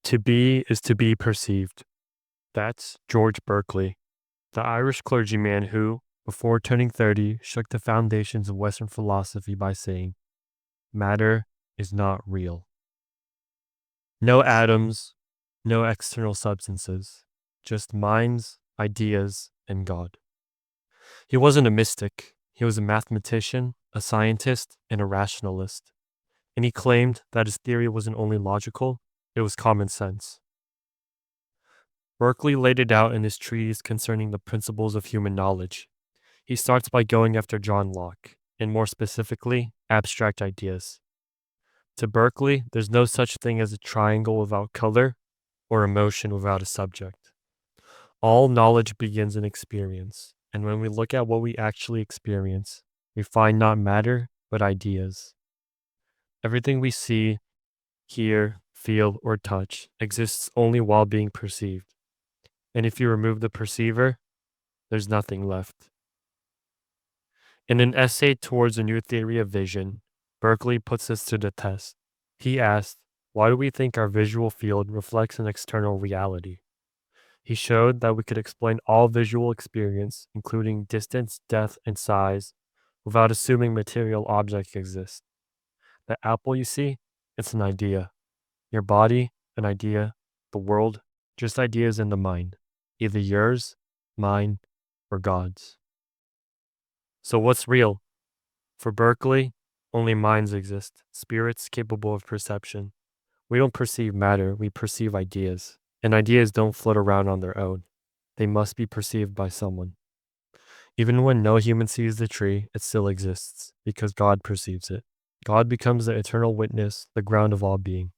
To be is to be perceived. That's George Berkeley, the Irish clergyman who, before turning 30, shook the foundations of Western philosophy by saying, matter is not real. No atoms, no external substances, just minds, ideas, and God. He wasn't a mystic. He was a mathematician, a scientist, and a rationalist. And he claimed that his theory wasn't only logical, it was common sense. Berkeley laid it out in his treatise concerning the principles of human knowledge. He starts by going after John Locke, and more specifically, abstract ideas. To Berkeley, there's no such thing as a triangle without color or emotion without a subject. All knowledge begins in experience, and when we look at what we actually experience, we find not matter, but ideas. Everything we see, hear, feel, or touch exists only while being perceived. And if you remove the perceiver, there's nothing left. In an essay towards a new theory of vision, Berkeley puts this to the test. He asked, why do we think our visual field reflects an external reality? He showed that we could explain all visual experience, including distance, depth, and size, without assuming material objects exist. The apple you see, it's an idea. Your body, an idea. The world, just ideas in the mind, either yours, mine, or God's. So what's real? For Berkeley, only minds exist, spirits capable of perception. We don't perceive matter, we perceive ideas. And ideas don't float around on their own. They must be perceived by someone. Even when no human sees the tree, it still exists, because God perceives it. God becomes the eternal witness, the ground of all being.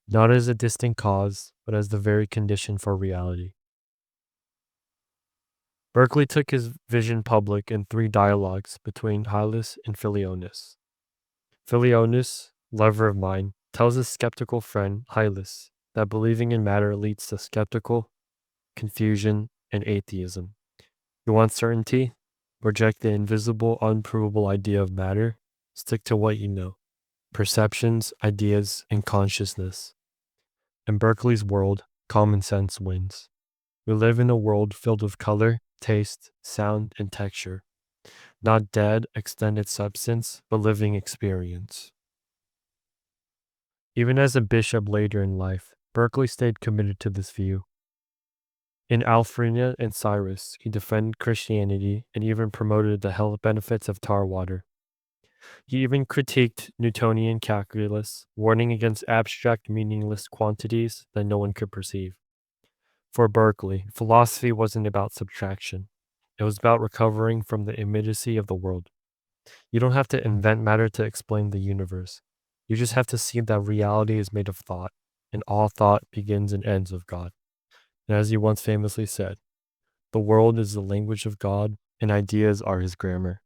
Not as a distant cause, but as the very condition for reality. Berkeley took his vision public in 3 dialogues between Hylas and Philonous. Philonous, lover of mind, tells his skeptical friend Hylas that believing in matter leads to skeptical, confusion, and atheism. You want certainty? Reject the invisible, unprovable idea of matter. Stick to what you know. Perceptions, ideas, and consciousness. In Berkeley's world, common sense wins. We live in a world filled with color, taste, sound, and texture. Not dead, extended substance, but living experience. Even as a bishop later in life, Berkeley stayed committed to this view. In Alfrenia and Cyrus, he defended Christianity and even promoted the health benefits of tar water. He even critiqued Newtonian calculus, warning against abstract, meaningless quantities that no one could perceive. For Berkeley, philosophy wasn't about subtraction. It was about recovering from the immediacy of the world. You don't have to invent matter to explain the universe. You just have to see that reality is made of thought, and all thought begins and ends with God. And as he once famously said, the world is the language of God, and ideas are his grammar.